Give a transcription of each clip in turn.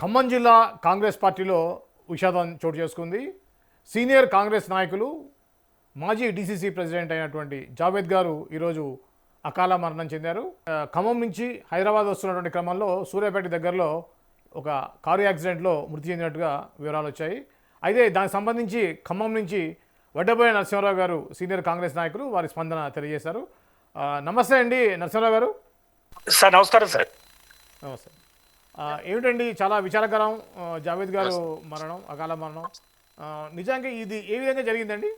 ఖమ్మం జిల్లా కాంగ్రెస్ పార్టీలో విషాదం చోటు చేసుకుంది. సీనియర్ కాంగ్రెస్ నాయకులు మాజీ డీసీసీ ప్రెసిడెంట్ అయినటువంటి జావేద్ గారు ఈరోజు అకాల మరణం చెందారు. ఖమ్మం నుంచి హైదరాబాద్ వస్తున్నటువంటి క్రమంలో సూర్యాపేట దగ్గరలో ఒక కారు యాక్సిడెంట్లో మృతి చెందినట్టుగా వివరాలు వచ్చాయి. అయితే దానికి సంబంధించి ఖమ్మం నుంచి వడ్డబోయ నరసింహారావు గారు సీనియర్ కాంగ్రెస్ నాయకులు వారి స్పందన తెలియజేశారు. నమస్తే అండి నరసింహారావు గారు. సార్ నమస్కారం సార్. నమస్తే. ఏమిటండి చాలా విచారకరం జావేద్ గారు మరణం, అకాల మరణం. నిజంగా ఇది ఏ విధంగా జరిగిందండి?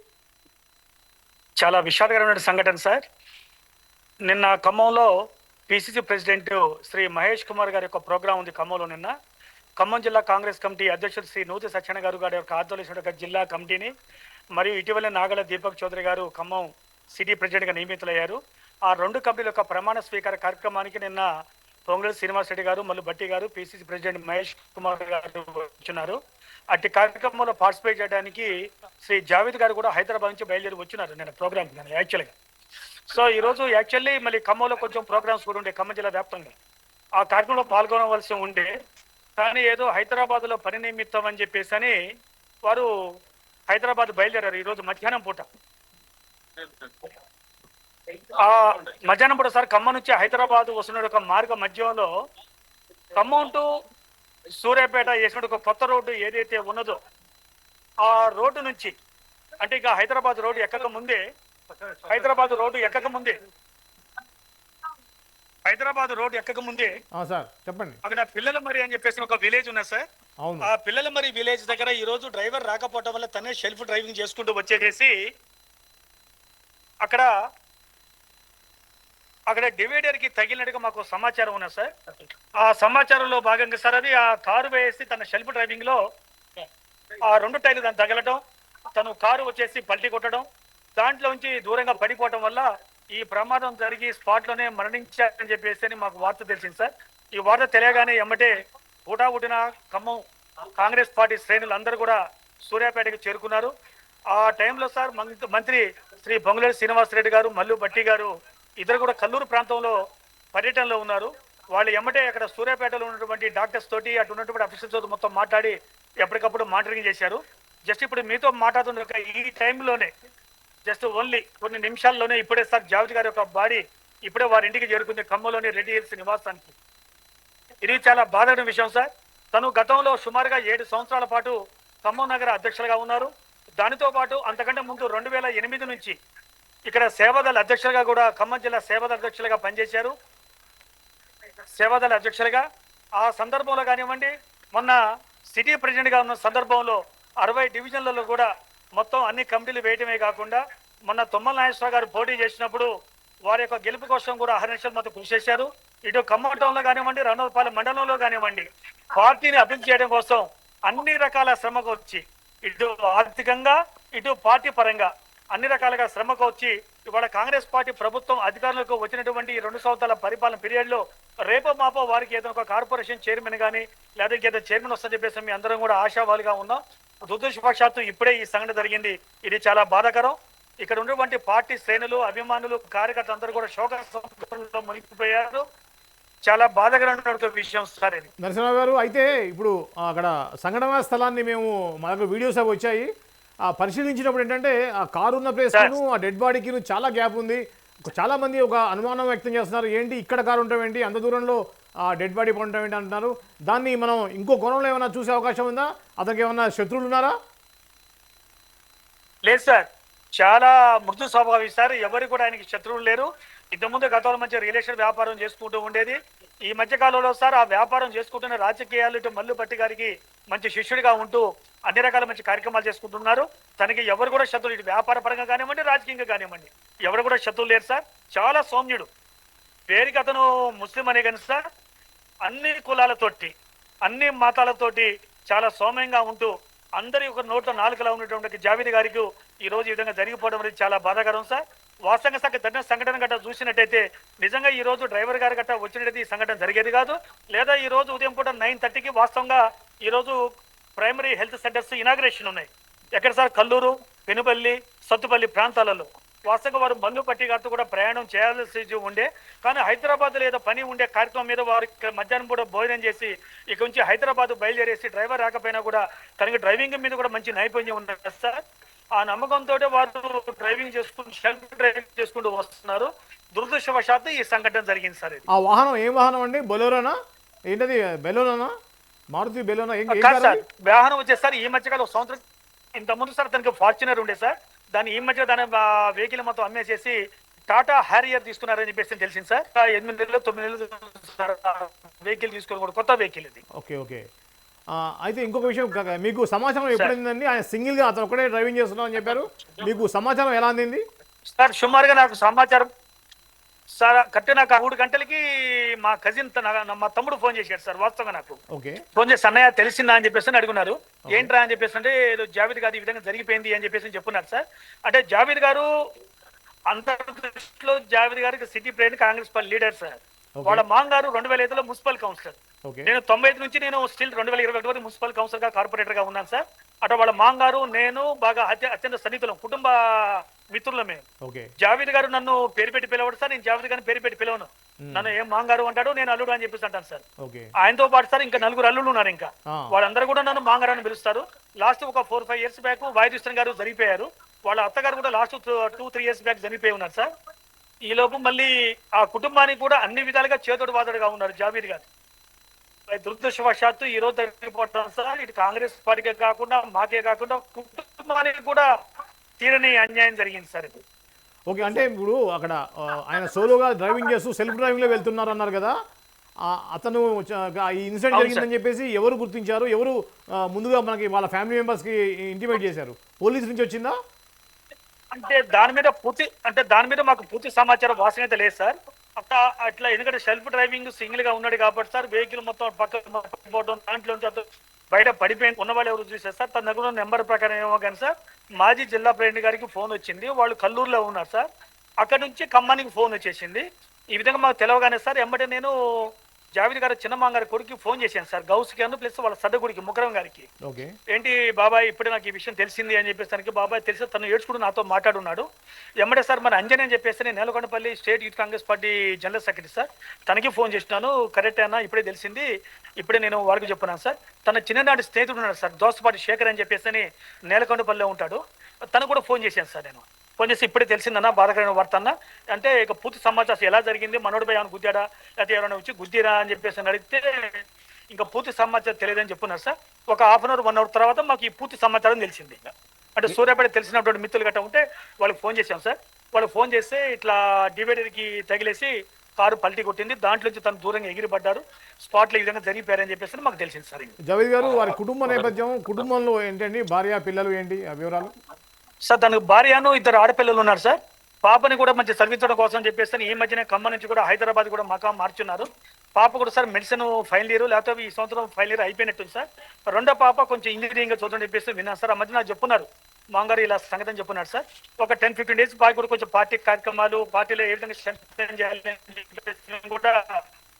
చాలా విషాదకరమైన సంఘటన సార్. నిన్న ఖమ్మంలో పిసిసి ప్రెసిడెంట్ శ్రీ మహేష్ కుమార్ గారి యొక్క ప్రోగ్రాం ఉంది ఖమ్మంలో. నిన్న ఖమ్మం జిల్లా కాంగ్రెస్ కమిటీ అధ్యక్షుడు శ్రీ నూతి సత్యనారాయణ గారి యొక్క ఆధ్వర్యంలో జిల్లా కమిటీని మరియు ఇటీవల నాగల దీపక్ చౌదరి గారు ఖమ్మం సిటీ ప్రెసిడెంట్గా నియమితులయ్యారు. ఆ రెండు కమిటీల యొక్క ప్రమాణ స్వీకార కార్యక్రమానికి నిన్న పొంగులేటి శ్రీనివాస్ రెడ్డి గారు, మల్లు భట్టి గారు, పిసిసి ప్రెసిడెంట్ మహేష్ కుమార్ గారు వచ్చినారు. అట్టి కార్యక్రమంలో పార్టిసిపేట్ చేయడానికి శ్రీ జావేద్ గారు కూడా హైదరాబాద్ నుంచి బయలుదేరి వచ్చినారు నేను ప్రోగ్రామ్ యాక్చువల్గా. సో ఈరోజు యాక్చువల్లీ మళ్ళీ ఖమ్మంలో కొంచెం ప్రోగ్రామ్స్ కూడా ఉండే ఖమ్మం జిల్లా వ్యాప్తంగా. ఆ కార్యక్రమంలో పాల్గొనవలసి ఉండే, కానీ ఏదో హైదరాబాద్లో పని నిమిత్తం అని చెప్పేసి అని వారు హైదరాబాద్ బయలుదేరారు ఈరోజు మధ్యాహ్నం పూట. ఆ మధ్యాహ్నం పూట సార్ ఖమ్మం నుంచి హైదరాబాద్ వస్తున్న ఒక మార్గ మధ్యంలో ఖమ్మం టు సూర్యాపేట వేసిన ఒక కొత్త రోడ్డు ఏదైతే ఉన్నదో ఆ రోడ్డు నుంచి, అంటే ఇక హైదరాబాద్ రోడ్డు ఎక్కక ముందే చెప్పండి. అక్కడ పిల్లల మరి అని చెప్పేసి ఒక విలేజ్ ఉన్నది సార్. ఆ పిల్లల మరి విలేజ్ దగ్గర ఈ రోజు డ్రైవర్ రాకపోవటం వల్ల తనే సెల్ఫ్ డ్రైవింగ్ చేసుకుంటూ వచ్చేసేసి అక్కడ డివైడర్ కి తగిలినట్టుగా మాకు సమాచారం ఉన్నది సార్. ఆ సమాచారంలో భాగంగా సార్ అది ఆ కారు వేసి తన సెల్ఫ్ డ్రైవింగ్ లో ఆ రెండు టైర్లు దాన్ని తగలటం, తను కారు వచ్చేసి పల్టీ కొట్టడం, దాంట్లోంచి దూరంగా పడిపోవటం వల్ల ఈ ప్రమాదం జరిగి స్పాట్ లోనే మరణించారని చెప్పేసి మాకు వార్త తెలిసింది సార్. ఈ వార్త తెలియగానే ఎమ్మటే ఊటావుటిన ఖమ్మం కాంగ్రెస్ పార్టీ శ్రేణులు అందరూ కూడా సూర్యాపేటకి చేరుకున్నారు. ఆ టైంలో సార్ మంత్రి శ్రీ పొంగులేటి శ్రీనివాస్ రెడ్డి గారు, మల్లు భట్టి గారు ఇద్దరు కూడా కల్లూరు ప్రాంతంలో పర్యటనలో ఉన్నారు. వాళ్ళు ఎమ్మటే అక్కడ సూర్యాపేటలో ఉన్నటువంటి డాక్టర్స్ తోటి అటు ఉన్నటువంటి అఫీసర్స్ తోటి మొత్తం మాట్లాడి ఎప్పటికప్పుడు మానిటరింగ్ చేశారు. జస్ట్ ఇప్పుడు మీతో మాట్లాడుతున్న ఈ టైంలోనే జస్ట్ ఓన్లీ కొన్ని నిమిషాల్లోనే ఇప్పుడే సార్ జావేద్ గారి యొక్క బాడీ ఇప్పుడే వారి ఇంటికి చేరుకుంది ఖమ్మంలోని రెడ్డి హిల్స్ నివాసానికి. ఇది చాలా బాధాకరమైన విషయం సార్. తను గతంలో సుమారుగా 7 సంవత్సరాల పాటు ఖమ్మం నగర అధ్యక్షులుగా ఉన్నారు. దానితో పాటు అంతకంటే ముందు 2008 నుంచి ఇక్కడ సేవాదళ అధ్యక్షులుగా కూడా ఖమ్మం జిల్లా సేవాదళ అధ్యక్షులుగా పనిచేశారు. సేవాదళ అధ్యక్షులుగా ఆ సందర్భంలో కానివ్వండి, మొన్న సిటీ ప్రెసిడెంట్గా ఉన్న సందర్భంలో 60 డివిజన్లలో కూడా మొత్తం అన్ని కమిటీలు వేయటమే కాకుండా మొన్న తుమ్మల నాగేశ్వరరావు గారు పోటీ చేసినప్పుడు వారి యొక్క గెలుపు కోసం కూడా అహర్నిశలు మొత్తం కృషి చేశారు. ఇటు ఖమ్మం టౌన్లో కానివ్వండి, రణోపాలెం మండలంలో కానివ్వండి, పార్టీని అభివృద్ధి చేయడం కోసం అన్ని రకాల శ్రమకు వచ్చి ఇటు ఆర్థికంగా ఇటు పార్టీ పరంగా అన్ని రకాలుగా శ్రమకు వచ్చి ఇవాళ కాంగ్రెస్ పార్టీ ప్రభుత్వం అధికారులకు వచ్చినటువంటి 2 సంవత్సరాల పరిపాలన పీరియడ్ లో రేపో మాపో వారికి ఏదైనా ఒక కార్పొరేషన్ చైర్మన్ కానీ లేదా ఏదైనా చైర్మన్ వస్తుందని చెప్పేసి మీ అందరం కూడా ఆశావాలుగా ఉన్నాం. దురదృష్టవశాత్తు ఇప్పుడే ఈ సంఘటన జరిగింది. ఇది చాలా బాధాకరం. ఇక్కడ ఉన్నటువంటి పార్టీ శ్రేణులు, అభిమానులు, కార్యకర్తలు అందరూ కూడా శోకంలో మునిగిపోయారు. చాలా బాధాకరమైన విషయం సార్ ఇది. నరసింహరావు గారు, అయితే ఇప్పుడు అక్కడ సంఘటన స్థలాన్ని మనకు వీడియోస్ అవి వచ్చాయి. పరిశీలించినప్పుడు ఏంటంటే ఆ కారు ఉన్న ప్లేస్ను ఆ డెడ్ బాడీకి చాలా గ్యాప్ ఉంది. చాలా మంది ఒక అనుమానం వ్యక్తం చేస్తున్నారు, ఏంటి ఇక్కడ కారు ఉండటం ఏంటి, అంత దూరంలో ఆ డెడ్ బాడీ ఉండటం ఏంటి అంటున్నారు. దాన్ని మనం ఇంకో కోణంలో ఏమైనా చూసే అవకాశం ఉందా? అతనికి ఏమన్నా శత్రువులు ఉన్నారా? లేదు సార్, చాలా మృదు స్వభావి సార్. ఎవరు కూడా ఆయనకి శత్రువులు లేరు. ఇంతకుముందు గతంలో మంచి రిలేషన్ వ్యాపారం చేసుకుంటూ ఉండేది. ఈ మధ్య కాలంలో సార్ ఆ వ్యాపారం చేసుకుంటున్న రాజకీయాలు ఇటు మల్లు భట్టి గారికి మంచి శిష్యుడిగా ఉంటూ అన్ని రకాల మంచి కార్యక్రమాలు చేసుకుంటున్నారు. తనకి ఎవరు కూడా శత్రువులు, ఇటు వ్యాపార పరంగా కానివ్వండి, రాజకీయంగా కానివ్వండి, ఎవరు కూడా శత్రువులు లేరు సార్. చాలా సౌమ్యుడు. పేరుకి అతను ముస్లిం అనే కానీ సార్ అన్ని కులాలతోటి అన్ని మతాలతోటి చాలా సౌమ్యంగా ఉంటూ అందరి ఒక నోట్లో నాలుకలా ఉన్నటువంటి జావేద్ గారికి ఈ రోజు ఈ విధంగా జరిగిపోవడం అనేది చాలా బాధాకరం సార్. వాస్తవంగా సంఘటన గట్ట చూసినట్టయితే నిజంగా ఈ రోజు డ్రైవర్ గారి గట్ట వచ్చినట్టయితే ఈ సంఘటన జరిగేది కాదు. లేదా ఈ రోజు ఉదయం పూట 9:30కి వాస్తవంగా ఈ రోజు ప్రైమరీ హెల్త్ సెంటర్స్ ఇనాగ్రేషన్ ఉన్నాయి. ఎక్కడ సార్? కల్లూరు, పెనుపల్లి, సత్తుపల్లి ప్రాంతాలలో వాస్తవంగా వారు మల్లు పట్టి గారితో కూడా ప్రయాణం చేయాల్సి ఉండే, కానీ హైదరాబాద్లో ఏదో పని ఉండే కార్యక్రమం మీద వారు ఇక్కడ మధ్యాహ్నం కూడా భోజనం చేసి ఇక నుంచి హైదరాబాద్ బయలుదేరేసి డ్రైవర్ రాకపోయినా కూడా తనకి డ్రైవింగ్ మీద కూడా మంచి నైపుణ్యం ఉన్నది సార్. ఆ నమ్మకంతో వారు డ్రైవింగ్ చేసుకుంటూ సెల్ఫ్ డ్రైవింగ్ చేసుకుంటూ వస్తున్నారు. దురదృష్టవశాత్తు ఈ సంఘటన జరిగింది సార్. ఇది ఆ వాహనం ఏం వాహనం అండి? బొలోరోనా ఏంటది? బెలోనా, మారుతి బెలోనా? కాదు సార్, వాహనం వచ్చేసి సార్ ఈ మధ్యకాలం ఒక సంవత్సరం ఇంతకుముందు సార్ తనకి ఫార్చునర్ ఉండే సార్. దాని ఈ మధ్య దాని వెహికల్ మొత్తం అమ్మేసేసి టాటా హ్యారియర్ తీసుకున్నారని చెప్పేసి తెలిసింది సార్. 8 నెలలు 9 నెలలు సార్ వెహికల్ తీసుకొని కూడా కొత్త వెహికల్ ఇది. Okay okay. అయితే ఇంకొక విషయం, మీకు సమాచారం ఎప్పుడైందండి? ఆయన సింగిల్గా అతను ఒకటే డ్రైవింగ్ చేస్తున్నాం అని చెప్పారు. మీకు సమాచారం ఎలా అందింది సార్? సుమారుగా నాకు సమాచారం సార్ కరెక్ట్ నాకు 3 గంటలకి మా కజిన్ మా తమ్ముడు ఫోన్ చేశాడు సార్. వాస్తవంగా నాకు ఓకే ఫోన్ చేసి అన్నయ్య తెలిసిందా అని చెప్పేసి అడుగున్నారు. ఏంట్రా అని చెప్పేసి అంటే ఏదో జావేద్ గారు ఈ విధంగా జరిగిపోయింది అని చెప్పేసి చెప్పున్నారు సార్. అంటే జావేద్ గారు అంతర్దృష్టిలో జావేద్ గారికి city president Congress party leader sir. వాళ్ళ మాంగారు 2005లో మున్సిపల్ కౌన్సిలర్. నేను 95 నుంచి నేను స్టిల్ 2021 వరకు మున్సిపల్ కౌన్సిలర్ గా కార్పొరేటర్ గా ఉన్నాను సార్. అటు వాళ్ళ మాంగారు నేను బాగా అత్యంత సన్నిహితులం, కుటుంబ మిత్రులు మేము. జావేద్ గారు నన్ను పేరు పెట్టి పిలవడు సార్, నేను జావేద్ గారిని పేరు పెట్టి పిలవను. నన్ను ఏం మాంగారు అంటాడు, నేను అల్లుడు అని చెప్పేసి అంటాను సార్. ఆయనతో పాటు సార్ ఇంకా 4 అల్లుళ్ళు ఉన్నారు. ఇంకా వాళ్ళందరూ కూడా నన్ను మాంగారు అని పిలుస్తారు. లాస్ట్ ఒక 4-5 ఇయర్స్ బ్యాక్ వాయుదృష్ణ గారు జరిగిపోయారు. వాళ్ళ అత్తగారు కూడా లాస్ట్ 2-3 ఇయర్స్ బ్యాక్ చనిపోయి ఉన్నారు సార్. ఈ లోపు మళ్ళీ ఆ కుటుంబానికి కూడా అన్ని విధాలుగా చేతోడు వాదడుగా ఉన్నారు జావేద్ గారు. దురదృష్టవశాత్తు ఈ రోజు తగ్గిపోవడం సార్. ఇటు కాంగ్రెస్ పార్టీకే కాకుండా మాకే కాకుండా కుటుంబానికి కూడా తీరని అన్యాయం జరిగింది సార్ ఇది. ఓకే, అంటే ఇప్పుడు అక్కడ ఆయన సోలోగా డ్రైవింగ్ చేస్తూ సెల్ఫ్ డ్రైవింగ్ లో వెళ్తున్నారు అన్నారు కదా. అతను ఈ ఇన్సిడెంట్ జరిగిందని చెప్పేసి ఎవరు గుర్తించారు? ఎవరు ముందుగా మనకి వాళ్ళ ఫ్యామిలీ మెంబర్స్ కి ఇంటిమేట్ చేశారు? పోలీస్ నుంచి వచ్చిందా? అంటే దాని మీద మాకు పూర్తి సమాచారం వాసన అయితే లేదు సార్. అట్లా ఎందుకంటే సెల్ఫ్ డ్రైవింగ్ సింగిల్ గా ఉన్నాడు కాబట్టి సార్ వెహికల్ మొత్తం పక్కన దాంట్లో బయట పడిపోయింది. ఉన్న వాళ్ళు ఎవరు చూసారు సార్. తన దగ్గర నెంబర్ ప్రకారం ఏమో కానీ సార్ మాజీ జిల్లా ప్రెసిడెంట్ గారికి ఫోన్ వచ్చింది. వాళ్ళు కల్లూరులో ఉన్నారు సార్. అక్కడ నుంచి ఖమ్మానికి ఫోన్ వచ్చేసింది. ఈ విధంగా మాకు తెలవగానే సార్ ఎమ్మటే నేను జావేద్ గారు చిన్నమ్మ గారి కొడుకు ఫోన్ చేశాను సార్. గౌస్కి అను ప్లస్ వాళ్ళ సడ్డగుడికి ముగ్గురం గారికి. ఏంటి బాబాయ్ ఇప్పుడే నాకు ఈ విషయం తెలిసింది అని చెప్పేసి తనకి బాబాయ్ తెలిసి తను ఏడ్చుకుంటూ నాతో మాట్లాడున్నాడు. ఎమ్మటే సార్ మన అంజనే అని చెప్పేసి నేను Nelakondapalli state youth Congress party general secretary sir. తనకి ఫోన్ చేసినాను. కరెక్ట్ అన్నా ఇప్పుడే తెలిసింది, ఇప్పుడే నేను వారికి చెప్పున్నాను సార్. తన చిన్ననాటి స్నేహితుడు ఉన్నాడు సార్, దోస్తపాటి శేఖర్ అని చెప్పేసి నేలకొండపల్లిలో ఉంటాడు. తను కూడా ఫోన్ చేశాను సార్. నేను ఫోన్ చేసి ఇప్పుడే తెలిసిందన్నా బాధకరమైన వార్త అన్న అంటే ఇక పూర్తి సమాచారం ఎలా జరిగింది, మనోడు పోయి ఏమైనా గుద్దాడా లేకపోతే ఎవరైనా వచ్చి గుద్దిరా అని చెప్పేసి అడిగితే ఇంకా పూర్తి సమాచారం తెలియదని చెప్పున్నారు సార్. ఒక 1/2 అవర్ 1 అవర్ తర్వాత మాకు ఈ పూర్తి సమాచారం తెలిసింది. అంటే సూర్యాపేట తెలిసినటువంటి మిత్రులు గట్ట ఉంటే వాళ్ళకి ఫోన్ చేశాం సార్. వాళ్ళకి ఫోన్ చేస్తే ఇట్లా డివైడర్కి తగిలేసి కారు పల్టీ కొట్టింది. దాంట్లో నుంచి తను దూరంగా ఎగిరిపడ్డారు. స్పాట్లో ఈ విధంగా జరిగిపోయారని చెప్పేసి మాకు తెలిసింది సార్. జావేద్ గారు వారి కుటుంబ నేపథ్యం, కుటుంబంలో ఏంటండి, భార్య పిల్లలు ఏంటి ఆ వివరాలు? సార్ తనకు భార్యను 2 ఆడపిల్లలు ఉన్నారు సార్. పాపని కూడా మంచి చదివించడం కోసం చెప్పేసి ఈ మధ్యనే ఖమ్మం నుంచి కూడా హైదరాబాద్ కూడా మకాం మార్చున్నారు. పాప కూడా సార్ మెడిసిన్ ఫైనల్ ఇయర్ లేకపోతే ఈ సంవత్సరం ఫైనల్ ఇయర్ అయిపోయినట్టుంది సార్. రెండో పాప కొంచెం ఇంజనీరింగ్ చదువుని చెప్పేసి విన్నాను సార్. ఆ మధ్య నాకు చెప్పున్నారు మాంగారు ఇలా సంగతి చెప్పున్నారు సార్. ఒక 10-15 డేస్ బాగా కూడా కొంచెం పార్టీ కార్యక్రమాలు పార్టీలో ఏ విధంగా స్ట్రెంథెన్ చేయాలని కూడా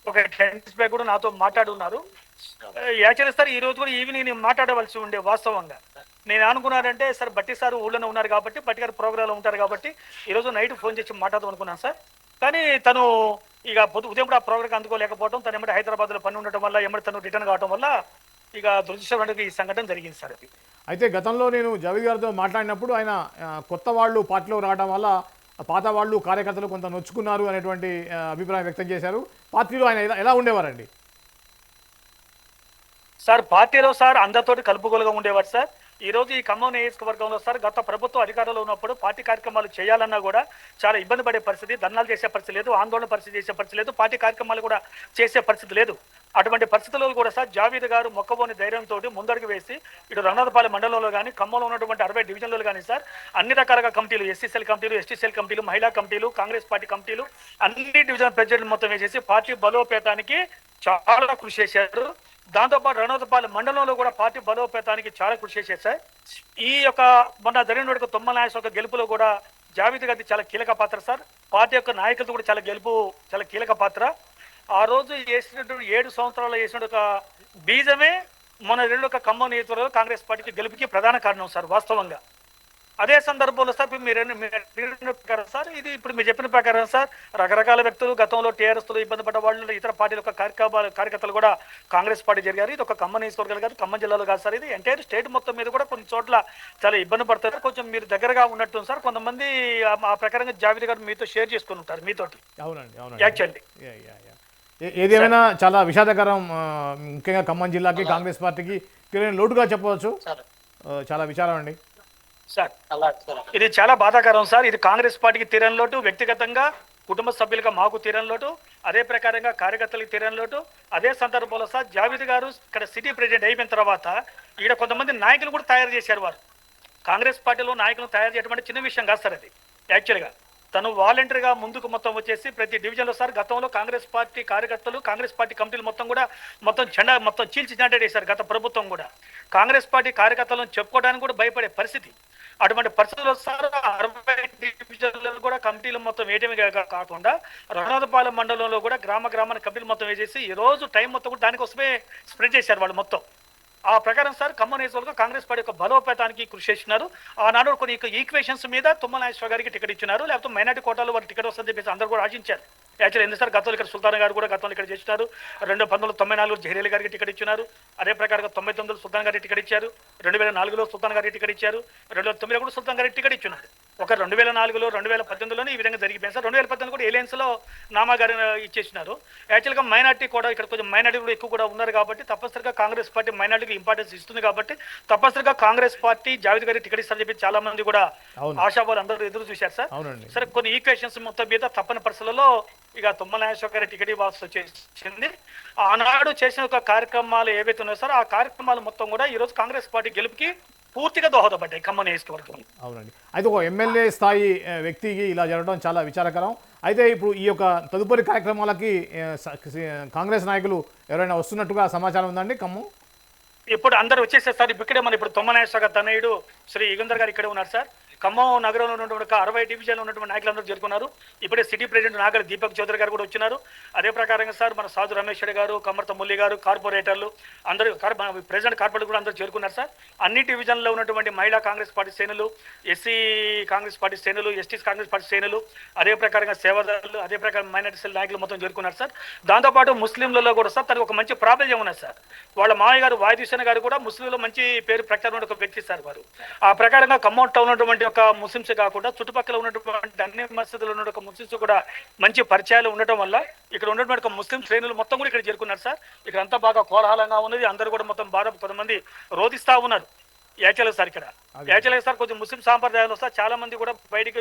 ఒక 10 డేస్ బ్యాక్ కూడా నాతో మాట్లాడున్నారు. యాక్చువల్లీ సార్ ఈ రోజు కూడా ఈవినింగ్ నేను మాట్లాడవలసి ఉండే. వాస్తవంగా నేను అనుకున్నానంటే సార్ బట్టి సార్ ఊళ్ళోనే ఉన్నారు కాబట్టి బట్టి గారు ప్రోగ్రాంలో ఉంటారు కాబట్టి ఈరోజు నైట్ ఫోన్ చేసి మాట్లాడదాం అనుకున్నాను సార్. కానీ తను ఇక ఉదయం కూడా ఆ ప్రోగ్రాం అందుకోలేకపోవడం, తను ఎమ్మటి హైదరాబాద్లో పని ఉండటం వల్ల ఎమ్మటి తను రిటర్న్ కావడం వల్ల ఇక దురదృష్టకరంగా ఈ సంఘటన జరిగింది సార్. అయితే గతంలో నేను జావేద్ గారితో మాట్లాడినప్పుడు ఆయన కొత్త వాళ్ళు పార్టీలో రావడం వల్ల పాత వాళ్ళు కార్యకర్తలు కొంత నొచ్చుకున్నారు అనేటువంటి అభిప్రాయం వ్యక్తం చేశారు. పార్టీలో ఆయన ఎలా ఉండేవారండి? సార్ పార్టీలో సార్ అందరితోటి కలుపుగోలుగా ఉండేవారు సార్. ఈ రోజు ఈ ఖమ్మం నియోజకవర్గంలో సార్ గత ప్రభుత్వం అధికారంలో ఉన్నప్పుడు పార్టీ కార్యక్రమాలు చేయాలన్నా కూడా చాలా ఇబ్బంది పడే పరిస్థితి, ధర్నాలు చేసే పరిస్థితి లేదు, ఆందోళన పరిస్థితి చేసే పరిస్థితి లేదు, పార్టీ కార్యక్రమాలు కూడా చేసే పరిస్థితి లేదు. అటువంటి పరిస్థితుల్లో కూడా సార్ జావేద్ గారు మొక్కబోని ధైర్యంతో ముందడుగు వేసి ఇటు రంగనాథపాలెం మండలంలో కానీ ఖమ్మంలో ఉన్నటువంటి 60 డివిజన్లలో కానీ సార్ అన్ని రకాలుగా కమిటీలు, ఎస్సీసీఎల్ కమిటీలు, ఎస్టీసీఎల్ కమిటీలు, మహిళా కమిటీలు, కాంగ్రెస్ పార్టీ కమిటీలు అన్ని డివిజన్ ప్రెసిడెంట్లు మొత్తం వేసేసి పార్టీ బలోపేతానికి చాలా కృషి చేశారు. దాంతోపాటు రంగనాథపాలెం మండలంలో కూడా పార్టీ బలోపేతానికి చాలా కృషి చేశారు సార్. ఈ యొక్క మొన్న జరిగిన 9 గెలుపులో కూడా జావేద్ గారి చాలా కీలక పాత్ర సార్. పార్టీ యొక్క నాయకులతో కూడా చాలా కీలక పాత్ర. ఆ రోజు వేసినటువంటి 7 సంవత్సరాలు వేసిన ఒక బీజమే మన 2 ఖమ్మం నియోజకవర్గంలో కాంగ్రెస్ పార్టీకి గెలుపుకి ప్రధాన కారణం సార్. వాస్తవంగా అదే సందర్భంలో సార్ ఇప్పుడు మీరు అడిగిన ప్రకారం సార్ ఇది ఇప్పుడు మీరు చెప్పిన ప్రకారం సార్ రకరకాల వ్యక్తులు గతంలో టీఆర్ఎస్లో ఇబ్బంది పడ్డ వాళ్ళు ఇతర పార్టీల యొక్క కార్యకర్తలు కూడా కాంగ్రెస్ పార్టీ జరిగారు. ఇది ఒక ఖమ్మం నియోజకవర్గాలు కాదు, ఖమ్మం జిల్లాలో కాదు సార్, ఇది ఎంటైర్ స్టేట్ మొత్తం మీద కూడా కొన్ని చోట్ల చాలా ఇబ్బంది పడతారు. కొంచెం మీరు దగ్గరగా ఉన్నట్టు సార్ కొంతమంది ఆ ప్రకారంగా జావేద్ గారు మీతో షేర్ చేసుకుని ఉంటారు మీతోటి. అవునండి, అవునండి. యాక్చువల్లీ ఏదేమైనా చాలా విషాదకరం, ముఖ్యంగా ఖమ్మం జిల్లాకి కాంగ్రెస్ పార్టీకి తీరని లోటుగా చెప్పవచ్చు. చాలా విచారం అండి సార్. ఇది చాలా బాధాకరం సార్. ఇది కాంగ్రెస్ పార్టీకి తీరని లోటు, వ్యక్తిగతంగా కుటుంబ సభ్యులుగా మాకు తీరని లోటు, అదే ప్రకారంగా కార్యకర్తలకు తీరని లోటు. అదే సందర్భంలో సార్ జావేద్ గారు ఇక్కడ సిటీ ప్రెసిడెంట్ అయిపోయిన తర్వాత ఈడ కొంతమంది నాయకులు కూడా తయారు చేశారు. వారు కాంగ్రెస్ పార్టీలో నాయకులను తయారు చేయడం అంటే చిన్న విషయం కాదు సార్. అది యాక్చువల్గా తను వాలంటీర్గా ముందుకు మొత్తం వచ్చేసి ప్రతి డివిజన్లో సార్ గతంలో కాంగ్రెస్ పార్టీ కార్యకర్తలు కాంగ్రెస్ పార్టీ కమిటీలు మొత్తం జెండా మొత్తం చీల్చి నాటేశారు గత ప్రభుత్వం కూడా. కాంగ్రెస్ పార్టీ కార్యకర్తలను చెప్పుకోవడానికి కూడా భయపడే పరిస్థితి. అటువంటి పరిస్థితుల్లో సార్ 60 డివిజన్లలో కూడా కమిటీలు మొత్తం వేయటమే కాకుండా రఘునాథపాలెం మండలంలో కూడా గ్రామాన్ని కమిటీలు మొత్తం వేసేసి ఈ రోజు టైం మొత్తం కూడా దానికోసమే స్ప్రెడ్ చేశారు వాళ్ళు మొత్తం. ఆ ప్రకారం సార్ ఖమ్మం నియోజకవర్గం కాంగ్రెస్ పార్టీ యొక్క బలోపేతానికి కృషి చేస్తున్నారు. ఆనాడు కొన్ని ఈక్వేషన్స్ మీద తుమ్మల నాగేశ్వర గారికి టికెట్ ఇచ్చినారు, లేకపోతే మైనార్టీ కోటాలో వారు టికెట్ వస్తుందని చెప్పేసి అందరూ కూడా ఆశించారు. యాక్చువల్ ఎందుకు సార్ గతంలో ఇక్కడ సుల్తాన్ గారు కూడా గతంలో ఇక్కడ చేసినారు. 1994 జహరీల్ గారికి టికెట్ ఇచ్చినారు. అదే ప్రకారంగా 99 సుల్తాన్ గారికి టికెట్ ఇచ్చారు. 2004లో సుల్తాన్ గారికి టికెట్ ఇచ్చారు. 2009 కూడా సుల్తాన్ గారికి టికెట్ ఇచ్చినారు. ఒక 2004లో 2018లోనే ఈ విధంగా జరిగిపోయింది సార్. 2018 కూడా ఏలియన్స్లో నామా గారు ఇచ్చేసినారు. యాక్చువల్గా మైనార్టీ కూడా ఇక్కడ కొంచెం మైనార్టీ కూడా ఎక్కువ కూడా ఉన్నారు కాబట్టి తప్పనిసరిగా కాంగ్రెస్ పార్టీ మైనార్టీకి ఇంపార్టెన్స్ ఇస్తుంది కాబట్టి తప్పనిసరిగా కాంగ్రెస్ పార్టీ జావేద్ గారికి టికెట్ ఇస్తారని చెప్పి చాలా మంది కూడా ఆశావాళ్ళు అందరూ ఎదురు చూశారు సార్. సరే కొన్ని ఈక్వేషన్స్ మొత్తం మీద తప్పని పరిస్థితుల్లో ఇక తుమ్మల నాగేశ్వర గారి టికెట్ ఇవ్వాల్సి వచ్చేసింది. ఆనాడు చేసిన ఒక కార్యక్రమాలు ఏవైతే ఉన్నాయో సార్ ఆ కార్యక్రమాలు మొత్తం కూడా ఈరోజు కాంగ్రెస్ పార్టీ గెలుపుకి పూర్తిగా దోహదపడ్డాయి ఖమ్మం నియోజకవర్గం. అవునండి. అయితే ఒక ఎమ్మెల్యే స్థాయి వ్యక్తికి ఇలా జరగడం చాలా విచారకరం. అయితే ఇప్పుడు ఈ యొక్క తదుపరి కార్యక్రమాలకి కాంగ్రెస్ నాయకులు ఎవరైనా వస్తున్నట్టుగా సమాచారం ఉందండి ఖమ్మం? ఇప్పుడు అందరు వచ్చేసారు సార్. ఇక్కడే మన ఇప్పుడు తుమ్మల నాగేశ్వర గారి తనయుడు శ్రీ యుగంధర్ గారు ఇక్కడే ఉన్నారు సార్. ఖమ్మం నగరంలో ఉన్నటువంటి 60 డివిజన్లో ఉన్నటువంటి నాయకులందరూ చేరుకున్నారు. ఇప్పుడే సిటీ ప్రెసిడెంట్ నాగల దీపక్ చౌదరి గారు కూడా వచ్చినారు. అదే ప్రకారంగా సార్ మన సాధు రమేష్ రెడ్డి గారు, కమర్త మురళి గారు, కార్పొరేటర్లు అందరూ ప్రెసిడెంట్ కార్పొరేటర్ కూడా అందరూ చేరుకున్నారు సార్. అన్ని డివిజన్లో ఉన్నటువంటి మహిళా కాంగ్రెస్ పార్టీ శ్రేణులు, ఎస్సీ కాంగ్రెస్ పార్టీ శ్రేణులు, ఎస్టీ కాంగ్రెస్ పార్టీ శ్రేణులు, అదే ప్రకారంగా సేవాదారులు, అదే ప్రకారం మైనార్టీ సెల్ నాయకులు మొత్తం చేరుకున్నారు సార్. దాంతోపాటు ముస్లింలలో కూడా సార్ తనకు ఒక మంచి ప్రాబల్యం ఉన్నది సార్. వాళ్ళ మామయ్య గారు వాయుదూషణ గారు కూడా ముస్లింలో మంచి పేరు ప్రఖ్యాత ఒక వ్యక్తి సార్ వారు. ఆ ప్రకారంగా ఖమ్మం టౌన్ ఉన్నటువంటి ఒక ముస్లింస్ కాకుండా చుట్టుపక్కల ఉన్నటువంటి అన్ని మసీదులు ఉన్న ఒక ముస్లింస్ కూడా మంచి పరిచయాలు ఉండటం వల్ల ఇక్కడ ఉన్నటువంటి ఒక ముస్లిం శ్రేణులు మొత్తం కూడా ఇక్కడ చేరుకున్నారు సార్. ఇక్కడ అంతా బాగా కోలాహలంగా ఉన్నది. అందరూ కూడా మొత్తం బాగా కొంతమంది రోధిస్తా ఉన్నారు. యాక్చువల్గా సార్ ఇక్కడ యాక్చువల్గా సార్ కొంచెం ముస్లిం సాంప్రదాయాలు వస్తే చాలా మంది కూడా బయటికి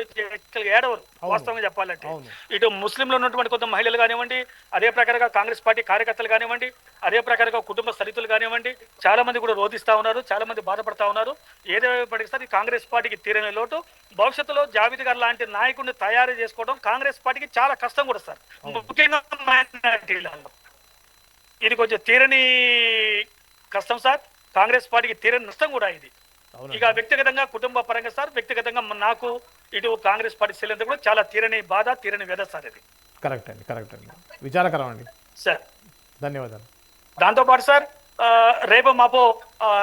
ఏడవరు వాస్తవంగా చెప్పాలంటే. ఇటు ముస్లింలో ఉన్నటువంటి కొంత మహిళలు కానివ్వండి, అదే ప్రకారంగా కాంగ్రెస్ పార్టీ కార్యకర్తలు కానివ్వండి, అదే ప్రకారంగా కుటుంబ సరితులు కానివ్వండి, చాలా మంది కూడా రోధిస్తా ఉన్నారు, చాలా మంది బాధపడతా ఉన్నారు. ఏదేమైనప్పటికీ సార్ ఈ కాంగ్రెస్ పార్టీకి తీరని లోటు. భవిష్యత్తులో జావేద్ గారు లాంటి నాయకుడిని తయారు చేసుకోవడం కాంగ్రెస్ పార్టీకి చాలా కష్టం కూడా సార్, ముఖ్యంగా మైనారిటీలలో. ఇది కొంచెం తీరని కష్టం సార్, కాంగ్రెస్ పార్టీకి తీరని నష్టం కూడా ఇది. ఇక వ్యక్తిగతంగా కుటుంబ పరంగా సార్ వ్యక్తిగతంగా నాకు ఇటు కాంగ్రెస్ పార్టీ శ్రేణులంతా కూడా చాలా తీరని బాధ, తీరని వ్యధ సార్ ఇది. కరెక్ట్ అండి. విచారకరం అండి సార్. ధన్యవాదాలు. దాంతోపాటు సార్ రేపు మాపో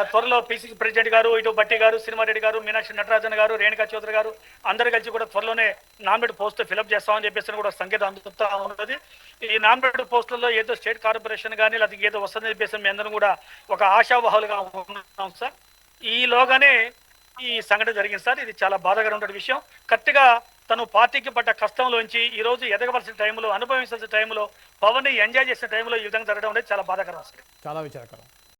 త్వరలో పిసిసి ప్రెసిడెంట్ గారు, ఇటు బట్టి గారు, సినిమారెడ్డి గారు, మీనాక్షి నటరాజన్ గారు, రేణుకా చౌదరి గారు అందరు కలిసి కూడా త్వరలోనే నామినేట్ పోస్ట్ ఫిలప్ చేస్తామని చెప్పేసి కూడా సంకేతం అందుతూ ఉన్నది. ఈ నామినేట్ పోస్టులలో ఏదో స్టేట్ కార్పొరేషన్ కానీ లేదా ఏదో వస్తుందని చెప్పేసి మీ అందరం కూడా ఒక ఆశావహాలుగా ఉన్నాం సార్. ఈలోగానే ఈ సంఘటన జరిగింది సార్. ఇది చాలా బాధాకరమైన విషయం. కరెక్ట్గా తను పార్టీకి పడ్డ కష్టంలోంచి ఈ రోజు ఎదగవలసిన టైంలో, అనుభవించాల్సిన టైంలో, పవన్ ని ఎంజాయ్ చేసిన టైంలో ఈ విధంగా జరగడం అనేది చాలా బాధాకరం సార్. చాలా విచారకరం.